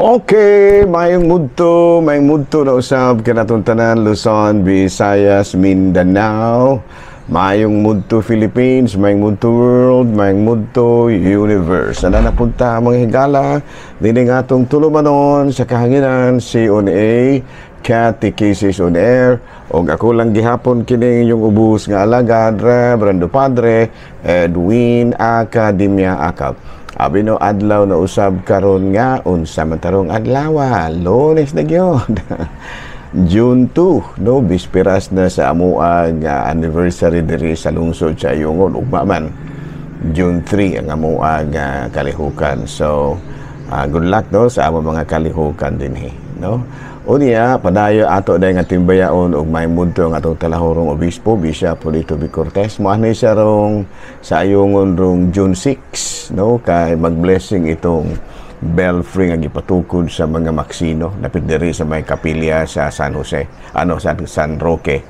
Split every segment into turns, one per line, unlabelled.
Okay, mayong mudto na usab kanatong tanan Luzon, Visayas, Mindanao. Mayong mudto Philippines, mayong mudto world, mayong mudto universe. Ana napunta mga higala dinhi nga atong tulumanon sa kahanginan CONA Catechesis on Air og ako lang gihapon kini yung ubos nga alagad Reverendo Padre Edwin Academia Akap. Abi no adlaw na usab karon nga unsa man tarong adlaw, Lunes na gyud. June 2, no, bisperas na sa amuang anniversary diri sa lungsod sa Ayungon ugma man. June 3 ang amuang kalihukan. So good luck no sa among mga kalihukan dinhi, no. Unya padayo ato day nga timbayaon og may mudto ang atong talahorong obispo Bishop Polito B. Cortez. Moanay siya rong sa Ayungon rong June 6, no, kay mag-blessing itong belfry nga gipatukod sa mga maksino napit diri sa may kapilya sa San Jose, sa San Roque,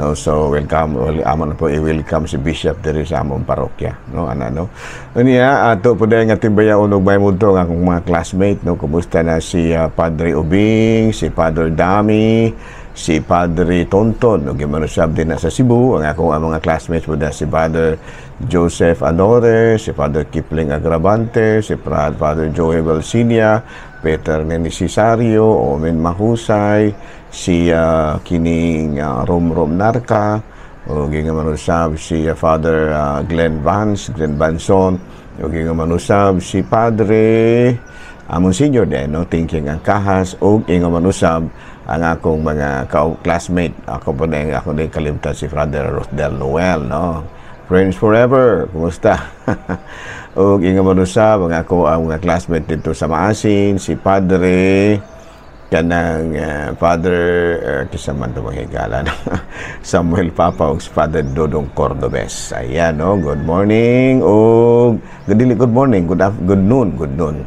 no. So welcome i-welcome si Bishop diri sa among parokya, no, no. Unya ato pud nga timbayaon og may mudto nga akong mga classmate, no. Kumusta na si Padre Ubing, si Father Dami, si Padre Tonton, ug gimanusab din na sa Cebu ang akong mga classmates pud si Father Joseph Anore, si Father Kipling Agravante, si Father Joey Balsinia, Peter Nenicisario, Omen Mahusay, si kining Romrom Narca, o gingamanusab si Father Glenn Banson, o gingamanusab si Padre Monsignor din, no, Thinking ang Kahas, o gingamanusab ang akong mga classmate. Ako po din, ako din kalimtan si Father Rosdel Noel, no. Friends forever, kumusta? O gingamanusab ang ako ang mga classmate dito sa Maasin, si Padre kanang Father kisaman to mga higala Samuel Papa o si Father Dodong Cordobes. Ayan, no, good morning o good morning, good noon.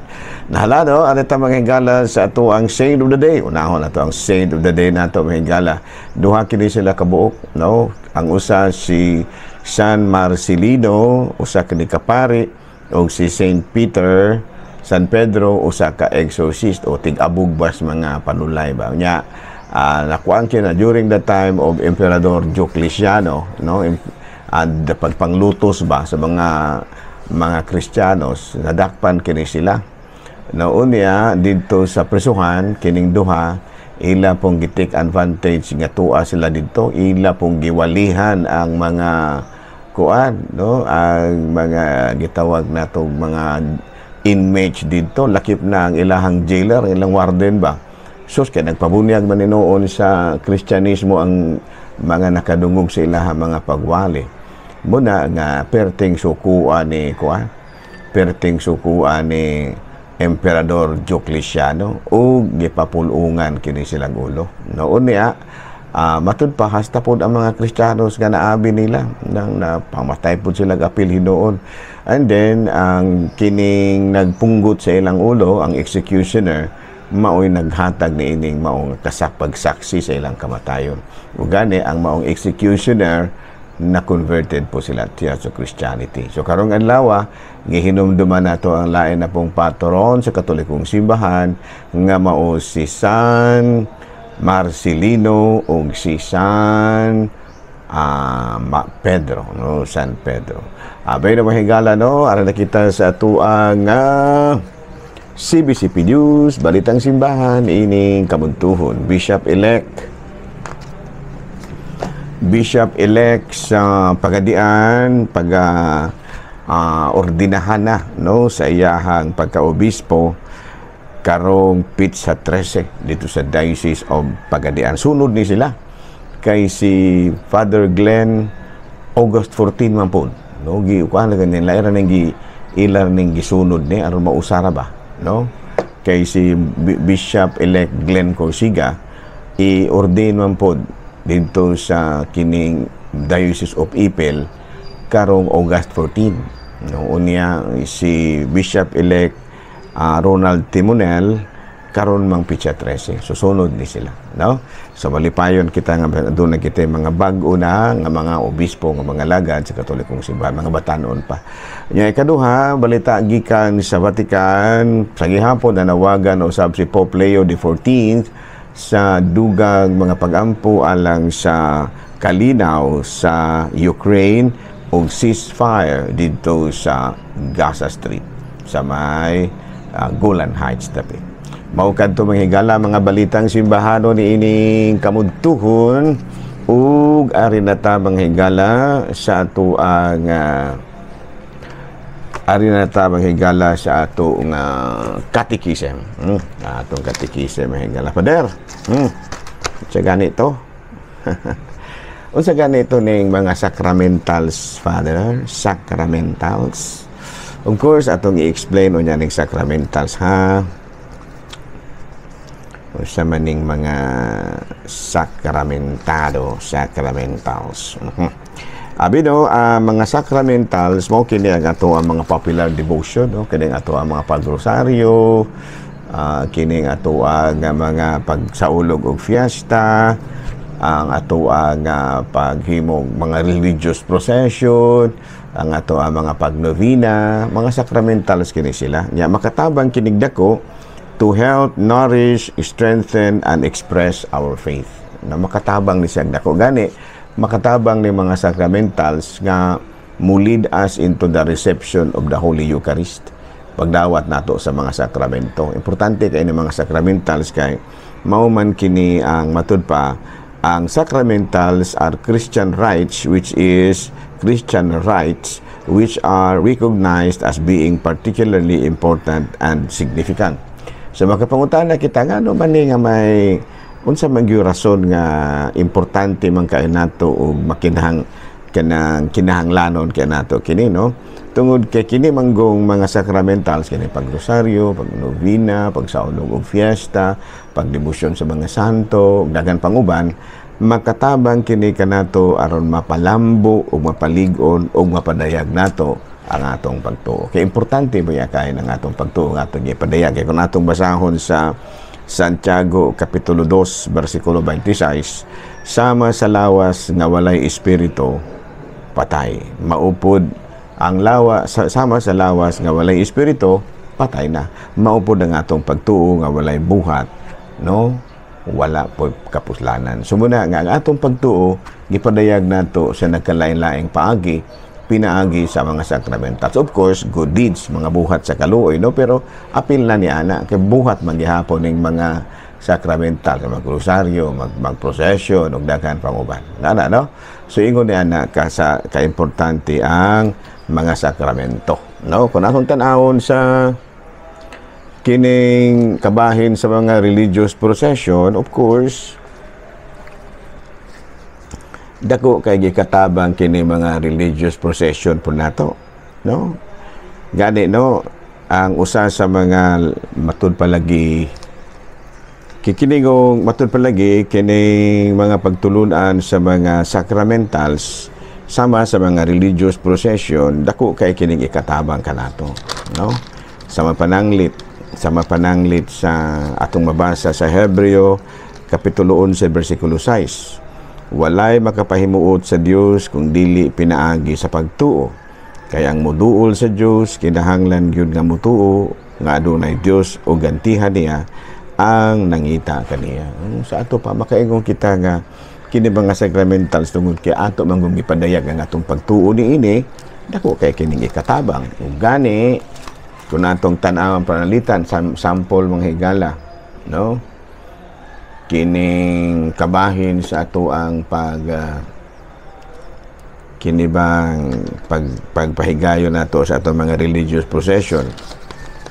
Nahala, no, ano ta mga higala sa ato ang Saint of the Day. Unahon na to ang Saint of the Day nato mga higala. Duha kini sila kabuok, no. Ang usa si San Marcelino, usa kini kapari, o si Saint Peter San Pedro, usa ka exorcist o tig-abugbas mga panulay ba nya. Nakuan kina during the time of Emperador Diocletiano, no, and pagpanglutos ba sa mga Kristiyanos, nadakpan kini sila. Noon niya dito sa prisuhan kining duha, ila pong gitik advantage nga tuwa sila dito, ila pong giwalihan ang mga kuan, no, ang mga gitawag natong mga inmates dito, lakip na ang ilahang jailer, ilang warden ba. Sus, kaya nagpabunyag man noon sa Kristyanismo ang mga nakadungog sa ilahang mga pagwali. Muna nga perting sukuan ni Emperador Diocletiano o gipapulungan kini silang ulo. Noon niya, matud pa hasta pod ang mga Kristiyanos nga naabi nila nang napamatay pod sila apil hinoon. And then ang kining nagpunggot sa ilang ulo, ang executioner, mao'y naghatag ni ining maong kasapagsaksi sa ilang kamatayon. Ug gani ang maong executioner na converted po sila sa Christianity. So karong adlaw gihinumduman nato ang lain na pong patron sa Katolikong simbahan nga mao si San Marcelino o si San Pedro, no, San Pedro. Abay na mahigala, no, ara na kita sa atuang CBCP News, Balitang Simbahan, ining kamuntuhon. Bishop-elect sa Pagadian, ordinahan na, no, sa iyahang pagkaobispo karong Pitsa 13 dito sa Diocese of Pagadian. Sunod ni sila kay si Father Glenn August 14 man po, no, giukuan lang nila ning ilar ning gisunod ni aron mausara ba, no, kay si Bishop-elect Glenn Corsiga i-ordain man po dito sa kining Diocese of Ipil karong August 14, no. Unya si Bishop-elect Ronald Timonel karon mang pitsa 13 susunod ni sila, no? So malipayon kita nga doon na kita mga bag-o na nga mga obispo nga mga lagad sa Katolikong simbahan, mga batanon pa. Nya ikaduha, balita gikan sa Vatican sa gihapon na nawagan usab si Pope Leo XIV sa dugang mga pag-ampo alang sa kalinaw sa Ukraine o ceasefire dito sa Gaza Strip sa may Golan Heights tapi. Mao kadto manghigala mga balitang simbahano ni ining kamudtuhon ug ari na ta manghigala sa ato ang katikisem. Atong katikisem manghigala pader. Sa ganito. Unsa ganito ning mga sacramentals, Father? Sacramentals. Of course, atong i-explain unya ning sacramentals, ha? Unsa man ning mga sacramentals. Abido, mga sacramentals mo kini ang ato ang mga popular devotion, no? Kini ato ang mga pagrosaryo, kini ato ang mga pagsaulog og fiesta, ang ato ang paghimog mga religious procession, ang ato ang mga pagnovena, mga sacramentals kini sila. Nya makatabang kinig dako to help nourish, strengthen and express our faith. Na makatabang ni siya dako gani, makatabang ni mga sacramentals nga lead us into the reception of the Holy Eucharist. Pagdawat nato sa mga sakramento. Importante kay ni mga sacramentals kay mao man kini ang matud pa. Ang sacramentals are Christian rites which are recognized as being particularly important and significant. So makapangutan na kita nga no man nga may unsa man gyud rason nga importante man kay nato og makinahang kinahanglanon kay nato kini, no? Tungod kay kini manggong mga sacramentals kini pagrosaryo, pagnovena, pagsaulog og fiesta, pagdebosyon sa mga santo, ug daghan pang uban, makatabang kini kanato aron mapalambo ug mapaligon ug mapadayag nato ang atong pagtuo. Kay importante ba kay ang atong pagtuo nga atong ipadayag. Kay kung atong basahon sa Santiago kapitulo 2 bersikulo 26, sama sa lawas nga walay espiritu patay. Maupod ang sama sa lawas nga walay espiritu patay na. Maupod ang atong pagtuo nga walay buhat, no? Wala po kapuslanan. Sumuna nga ang atong pagtuo gipadayag nato sa nagkalain-laing paagi, pinaagi sa mga sacramentals. Of course, good deeds, mga buhat sa kaluoy, no? Pero apil na ni ana kay buhat maghihapon ning mga sacramental, mag-rosaryo, mag-procession, ug daghan pang uban. Nana, no? So ingon ni ana ka-importante ang mga sakramento, no? Kung atong tan-awon sa kining kabahin sa mga religious procession, of course, dako kay gikatabang kini mga religious procession po nato, no? Gani, no, ang usa sa mga matud palagi kikiningong matud palagi kining mga pagtulunan sa mga sacramentals sama sa mga religious procession, dako kay kining ikatabang kanato, no? Sama pananglit sa atong mabasa sa Hebreo kapitulo 11 bersikulo 6. Walay makapahimuot sa Dios kung dili pinaagi sa pagtuo. Kaya ang muduol sa Dios kinahanglan gyud nga mutuo nga adunay Dios o gantihan niya ang nangita kaniya. Sa ato pa makaingon kita nga kini mga sacramentals tungod kay ato manggong gipadayag ang atong pagtuo niini, dako kay kining ikatabang. Ug gani kung atong tan-awang panalitan sample mga higala, no? Kining kabahin sa ato ang pagpahigayon nato sa ato mga religious procession.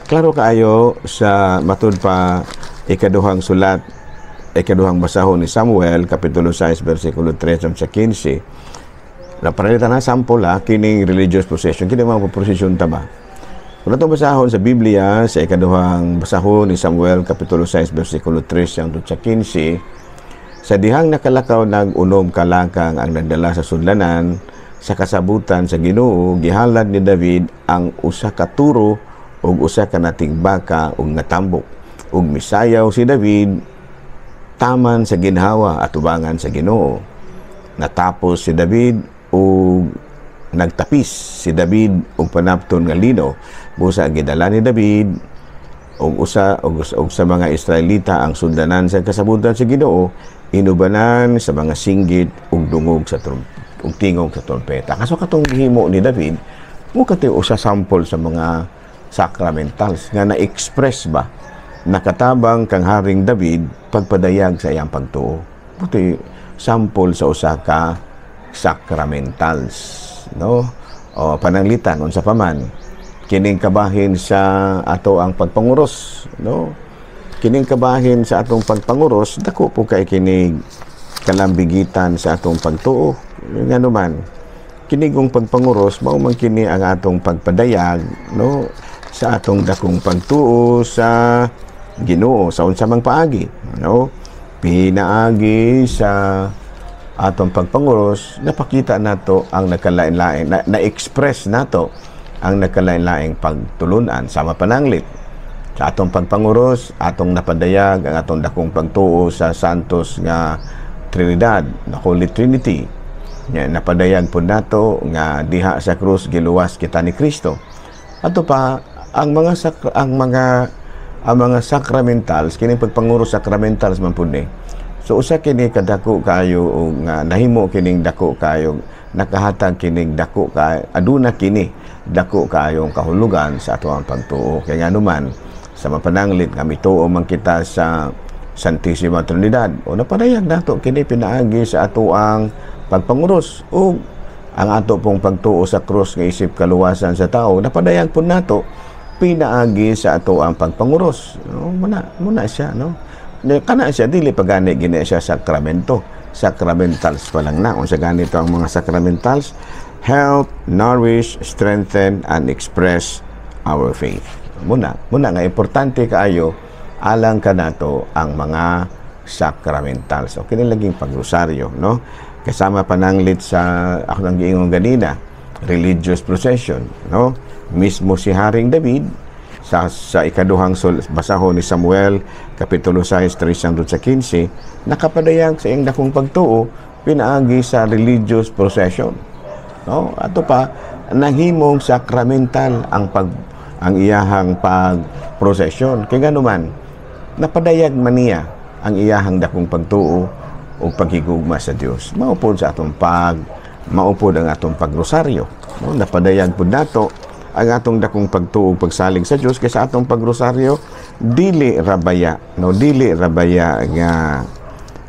Klaro kaayo sa matud pa ikaduhang basahon ni Samuel kapitulo 6 bersikulo 3 sa 15. Na panalitan na sample kining religious procession, kini mga procession ta ba? Kung ito basahon sa Biblia, sa ikaduhang basahon ni Samuel, kapitulo 6, versikulo 3, hangtod sa 15, sa dihang nakalakaw ng unom kalakang ang nagdala sa sudlanan, sa kasabutan sa Ginoo, gihalad ni David ang usa ka turo ug usa ka nating baka ug natambok. ug misayaw si David taman sa ginhawa at ubangan sa Ginoo. Natapos si David ug nagtapis si David og panapton nga lino busa gidala ni David og sa mga Israelita ang sundanan sa kasabutan sa Ginoo, inubanan sa mga singgit ug dungog sa ug tingog sa trompeta. Kaso katong gihimo ni David mo kati usa sample sa mga sacramentals nga na-express ba nakatabang kang Haring David pagpadayag sa iyang pagtuo. Buti sample sa usa ka sacramentals, no? O pananglitan unsa pa man kining kabahin sa ato ang pagpanguros, no? Kining kabahin sa atong pagpanguros dako po kay kining kalambigitan sa atong pagtuo. Ngano man kinigong pagpanguros mao man kini ang atong pagpadayag, no, sa atong dakong pagtuo sa Ginoo sa unsa mang paagi, no? Pinaagi sa atong pagpanguros, napakita nato ang nakalain-lain, na-express nato ang nakalain-laing pagtulunan sama pananglit. Sa atong pagpanguros, atong napadayag ang atong dakong pagtuo sa Santos nga Trinidad, na Holy Trinity. Napadayag po nato nga diha sa krus giluwas kita ni Kristo. Ato pa ang mga sacramentals, kining pagpanguro sacramentals man pud ni. So usa kini kadako kayo nga nahimo kining dako kayo nakahatag kining dako kay aduna kini dako kayong kahulugan sa ato ang pagtuo. Kaya nga naman sa mapananglit nga mituo man kita sa Santissima Trinidad o napadayag nato kini pinaagi sa ato ang pagpanguros o ang ato pong pagtuo sa krus nga isip kaluwasan sa tao napadayag pud nato pinaagi sa ato ang pagpanguros, no? Muna siya, no? Kana siya dili pagani gini siya sakramento, sacramentals pa lang na unsa ganito ang mga sacramentals: help, nourish, strengthen and express our faith. Muna nga importante kaayo alang kanato ang mga sacramentals. So kini laging pagrosaryo, no? Kasama pananglit sa ako nang giingon ganina, religious procession, no? Mismo si Haring David sa ikaduhang basahon ni Samuel kapitulo 6 3:15 nakapadayag sa iyang dakong pagtuo pinaagi sa religious procession, no? Ato pa nahimong sacramental ang iyahang pag-procession kay ganuman napadayag man niya ang iyahang dakong pagtuo o paghigugma sa Dios. Maupod sa atong maupod ang atong pagrosaryo, no? Napadayag pud nato ang atong dakong pagtuo pagsalig sa Dios kaysa atong pagrosaryo dili rabaya, no? Dili rabaya nga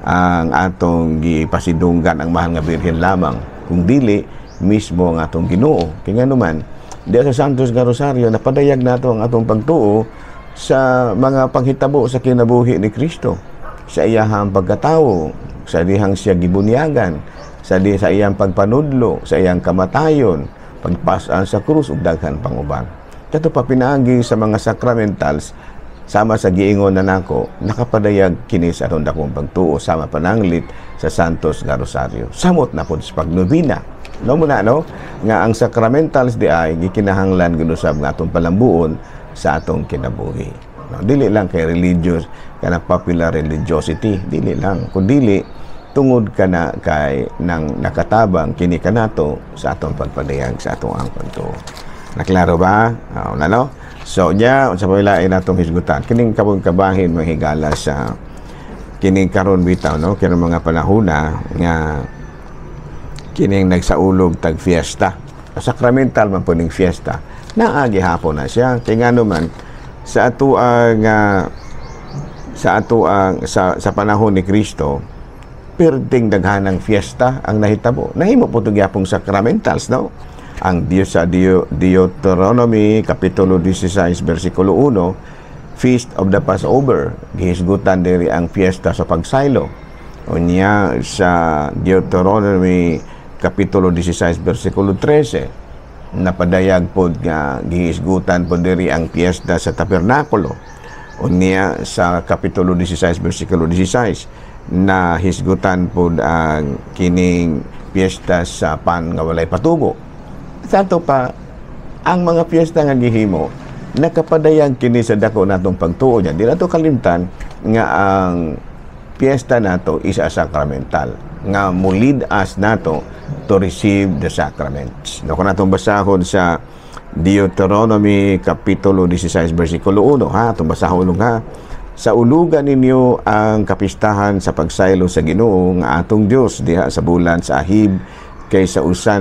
ang atong gipasidunggan ang mahal nga birhen lamang, kung dili mismo ang atong Ginoo. Kaya naman di sa Santos nga Rosaryo napadayag nato ang atong pagtuo sa mga panghitabo sa kinabuhi ni Kristo, sa iyahang pagkatawo, sa dihang siya gibunyagan, sa iyang pagpanudlo, sa iyang kamatayon, pagpasaan sa krus ug daghan pang uban. Kato pa pinaagi sa mga sacramentals sama sa giingon na nako nakapadayag kini sa atong dakong pagtuo sama pananglit sa Santos nga Rosaryo. Samot na pud sa pagnovena. No muna, no, nga ang sacramentals di ay gikinahanglan ginusab nga atong palambuon sa atong kinabuhi. No, dili lang kay religious kana popular religiosity, dili lang kundi tungod ka na kay nang nakatabang kini kanato sa atong pagpadayag sa atong ang pagtuo. Naklaro ba? No? So unsa pa ilain natong hisgutan kining kabong-kabahin mahigala sa kining karon bitaw, no? Kaya mga panahona nga kining nagsaulog tag fiesta. Sacramental man po ning fiesta. Naagi hapon na siya. Kaya nga naman sa sa panahon ni Kristo perting daghanang fiesta ang nahitabo. Nahimo po itong yapong sacramentals, no? Ang Diyos sa Deuteronomy, Kapitulo 16, versikulo 1, Feast of the Passover. Gihisgutan diri ang fiesta sa pagsaylo. Unya sa Deuteronomy, Kapitulo 16, versikulo 13, napadayag po nga gihisgutan po diri ang fiesta sa tabernakulo. Unya sa Kapitulo 16, versikulo 16, na hisgutan po ang kining piyesta sa pan nga walay patubo. Sa ato pa, ang mga piyesta nga gihimo, nakapadayag kini sa dako natong pagtuo niya. Di nato kalimtan nga ang piyesta nato is a sacramental nga mo lead us nato to receive the sacraments. Kung natong basahon sa Deuteronomy Kapitulo 16, versikulo 1, ha? Itong basahon ha. Sa ulugan ninyo ang kapistahan sa pagsaylo sa Ginoo nga atong Dios diha sa bulan sa Ahib, kay sa usa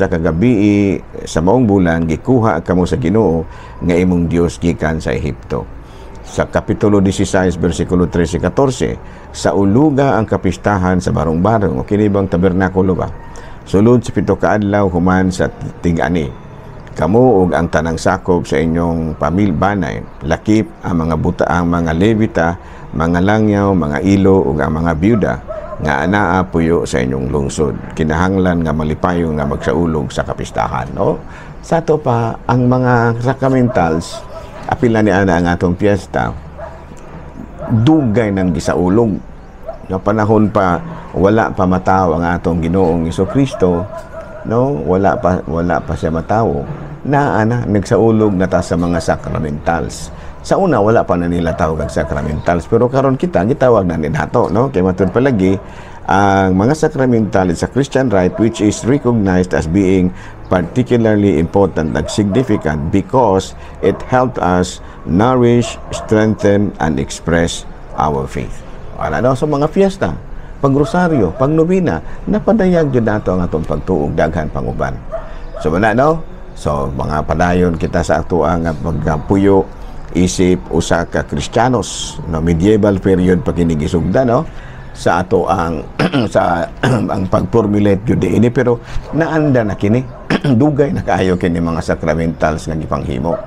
ka gabi sa maong bulan gikuha kamo sa Ginoo nga imong Dios gikan sa Ehipto. Sa Kapitulo 16, versikulo 13-14, sa uluga ang kapistahan sa barong-barong o kinibang tabernakulo ba. Sulod sa 7 ka adlaw human sa tig-ani. Kamo ug ang tanang sakop sa inyong pamilbanay, lakip ang mga buta, ang mga levita, mga langyaw, mga ilo ug ang mga byuda nga anaa puyo sa inyong lungsod. Kinahanglan nga malipayon nga magsaulog sa kapistahan, no? Sa to pa ang mga sacramentals, apila ni ana ang atong piyesta, dugay ng gisaulog. Na panahon pa wala pa mataw ang atong Ginoong Hesukristo, no? Wala pa siya matawo. Nagsaulog na ta sa mga sacramentals. Sa una wala pa na nila tawag ang sacramentals, pero karon kita gitawag na ni nato, no? Kay matud palagi ang mga sacramental is a Christian rite which is recognized as being particularly important and significant because it helped us nourish, strengthen, and express our faith. Wala daw sa mga fiesta, pagrosaryo, pagnobina, napadayag yun nato ang atong pagtuog daghan panguban. So wala daw. So mga padayon kita sa ato ang pagpuyo isip usa ka Kristiyanos, no, medieval period pa kinigisugda, no, sa ato ang sa ang pagformulate gyud ini, pero naanda na kini dugay na kaayo kini mga sacramentals nga gipanghimo,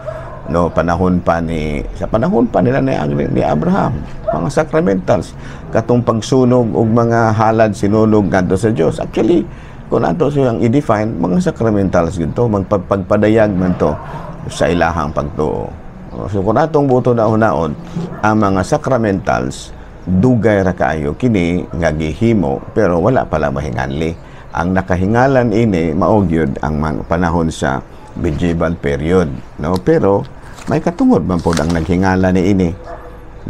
no, panahon pa nila ni Abraham, mga sacramentals katong pagsunog og mga halad sinunog ngadto sa Dios. Actually kung ato siyang i-define, mga sacramentals ginto, magpagpadayag man to sa ilahang pagtuo. So kung atong buto na hunaon, ang mga sacramentals dugay ra kaayo kini nga gihimo pero wala pala mahinganli. Ang nakahingalan ini mao gyud ang panahon sa medieval period, no? Pero may katungod man pod ang naghingalan ni ini,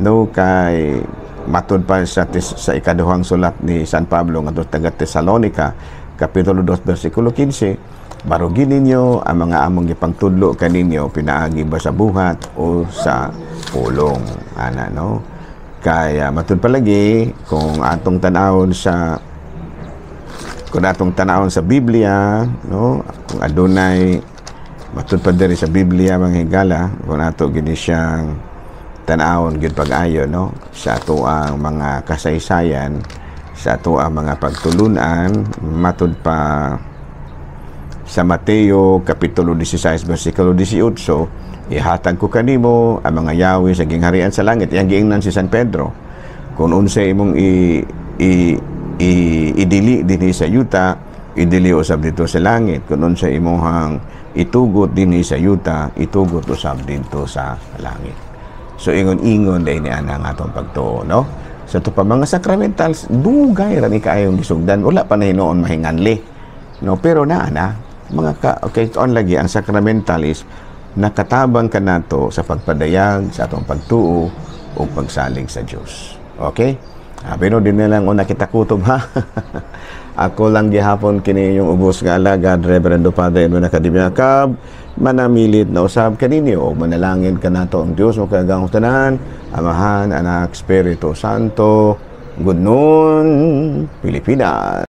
no, kay matud pa sa ikaduhang sulat ni San Pablo ngadto taga Tesalonica Kapitulo 2, versikulo 15, barugin ninyo ang mga among ipangtudlo kaninyo, pinaagi ba sa buhat o sa pulong. Ana, no? Kaya matud palagi kung atong tanawon sa Biblia, no? Kung adunay matud pa diri sa Biblia mga higala, kung ato gini siyang tanawon gyud pag-ayo, no, sa ato ang mga kasaysayan, sa ato ang mga pagtulunan, matud pa sa Mateo Kapitulo 16, versikulo 18, ihatag ko kanimo ang mga yawi sa gingharian sa langit. Yang giingnan si San Pedro, kung unsay imong idili dinhi sa yuta, idili usab dito sa langit. Kung unsay imong itugot dinhi sa yuta, itugot usab dito sa langit. So ingon-ingon dahil ni ana nga atong pagtuo, no? Sa ito pa mga sacramentals, dugay ra ni kaayong gisugdan, wala pa na hinoon mahinganli, no? Pero okay, on lagi ang sacramental is nakatabang ka nato sa pagpadayag sa atong pagtuo o pagsalig sa Dios. Okay? Pero din na lang una kita kutob, ha. Ako lang gihapon kini yung ubos nga alagad, Reverendo Padre Edwin Academia Cab, manamilit na usab kaninyo o manalangin ka nato ang Dios mo kagang tanan, Amahan, Anak, Espiritu Santo. Good noon, Pilipinas.